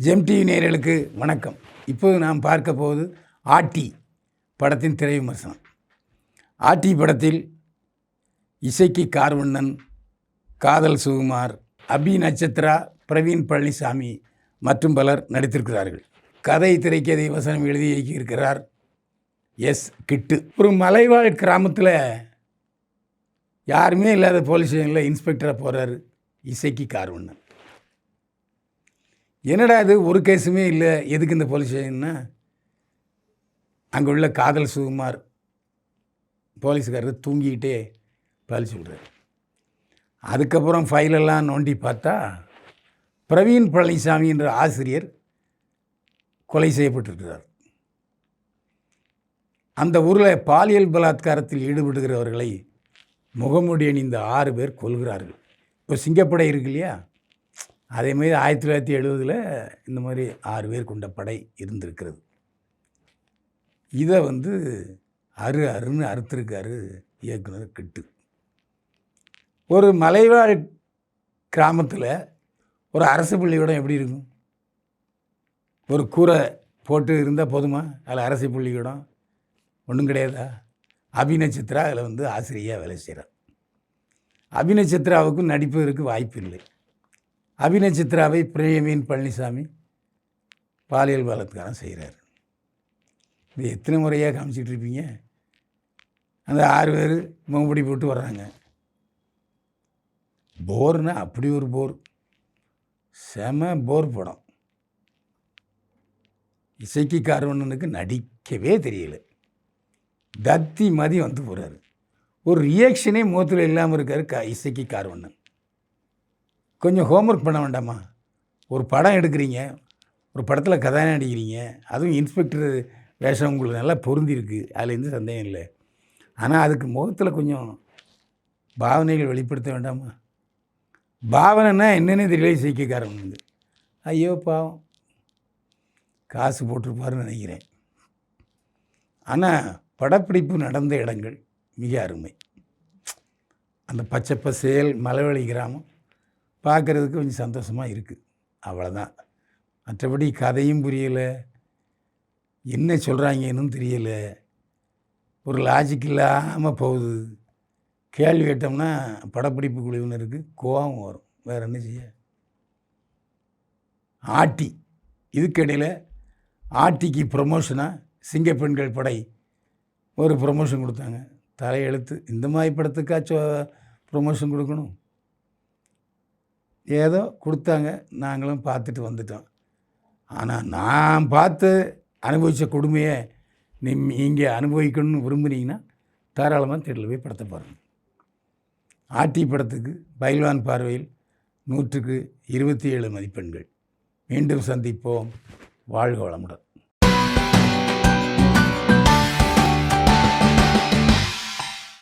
GeM TV நேயர்களுக்கு வணக்கம். இப்போது நாம் பார்க்க போவது ஆட்டி படத்தின் திரை விமர்சனம். ஆட்டி படத்தில் இசைக்கு கார்வண்ணன், காதல் சுகுமார், அபி நட்சத்திரா, பிரவீன் பழனிசாமி மற்றும் பலர் நடித்திருக்கிறார்கள். கதை, திரைக்கதை, வசனம் எழுதி இயக்கியிருக்கிறார் எஸ். கிட்டு. ஒரு மலைவாழ் கிராமத்தில் யாருமே இல்லாத போலீஸ் ஸ்டேஷனில் இன்ஸ்பெக்டராக போகிறாரு இசைக்கு கார்வண்ணன். என்னடா இது, ஒரு கேஸுமே இல்லை, எதுக்கு இந்த போலீஸ் ஸ்டேஷன்னா, அங்கே உள்ள காதல் சுகுமார் போலீஸுக்காரர் தூங்கிக்கிட்டே பதில் சொல்கிறார். அதுக்கப்புறம் ஃபைலெல்லாம் நோண்டி பார்த்தா பிரவீன் பழனிசாமி என்ற ஆசிரியர் கொலை செய்யப்பட்டிருக்கிறார். அந்த ஊரில் பாலியல் பலாத்காரத்தில் ஈடுபடுகிறவர்களை முகமூடி அணிந்த 6 பேர் கொல்கிறார்கள். இப்போ சிங்கப்படை இருக்கு இல்லையா, அதேமாதிரி 1970 இந்த மாதிரி 6 பேர் கொண்ட படை இருந்திருக்கிறது. இதை அருன்னு அறுத்திருக்காரு இயக்குனர் கிட்டு. ஒரு மலைவாழ் கிராமத்தில் ஒரு அரசு பள்ளிக்கூடம் எப்படி இருக்கும்? ஒரு கூரை போட்டு இருந்தால் போதுமா? அதில் அரசு பள்ளிக்கூடம் ஒன்றும் கிடையாதா? அபி நட்சத்திரா அதில் ஆசிரியராக வேலை செய்கிறார். அபி நட்சத்திராவுக்கும் நடிப்பதற்கு வாய்ப்பு இல்லை. அபி நட்சத்திராவை பிரவீன் பழனிசாமி பாலியல் பலாத்காரம் செய்கிறார். இது எத்தனை முறையாக காமிச்சிட்ருப்பீங்க? அந்த 6 பேர் முகமுடி போட்டு வர்றாங்க. போர்னா அப்படி ஒரு போர், செம போர் படம். இசைக்கு கார்வண்ணனுக்கு நடிக்கவே தெரியல, தத்தி மதி போகிறாரு. ஒரு ரியாக்ஷனே முகத்தில் இல்லாமல் இருக்கார் இசைக்கு கார்வண்ணன். கொஞ்சம் ஹோம்ஒர்க் பண்ண வேண்டாமா? ஒரு படம் எடுக்கிறீங்க, ஒரு படத்தில் கதாநாயகன் நடிக்கிறீங்க, அதுவும் இன்ஸ்பெக்டர் வேஷம் உங்களுக்கு நல்லா பொருந்திருக்கு, அதில் எந்த சந்தேகம் இல்லை. ஆனால் அதுக்கு முகத்தில் கொஞ்சம் பாவனைகள் வெளிப்படுத்த வேண்டாமா? பாவனைன்னா என்னென்ன தெரியல இசைக்காரன். ஐயோ பாவம், காசு போட்டிருப்பாருன்னு நினைக்கிறேன். ஆனால் படப்பிடிப்பு நடந்த இடங்கள் மிக அருமை. அந்த பச்சை பசேல் மலைவெளி கிராமம் பார்க்குறதுக்கு கொஞ்சம் சந்தோஷமாக இருக்குது, அவ்வளோதான். மற்றபடி கதையும் புரியலை, என்ன சொல்கிறாங்கன்னு தெரியலை, ஒரு லாஜிக் இல்லாமல் போகுது. கேள்வி கேட்டோம்னா படப்பிடிப்பு குழுவினருக்கு கோபம் வரும், வேறு என்ன செய்ய. ஆட்டி, இதுக்கிடையில் ஆட்டிக்கு ப்ரொமோஷனாக சிங்கப்பெண்கள் படை ஒரு ப்ரொமோஷன் கொடுத்தாங்க. தலையெழுத்து. இந்த மாதிரி படத்துக்காச்சும் ப்ரொமோஷன் கொடுக்கணும். ஏதோ கொடுத்தாங்க, நாங்களும் பார்த்துட்டு வந்துட்டோம். ஆனால் நான் பார்த்து அனுபவித்த கொடுமையை நீங்கள் அனுபவிக்கணும்னு விரும்புனீங்கன்னா தாராளமாக தேட்டரில் போய் படத்தை பாருங்கள். ஆட்டி படத்துக்கு பைல்வான் பார்வையில் 100க்கு 27 மதிப்பெண்கள். மீண்டும் சந்திப்போம். வாழ்க வளமுடன்.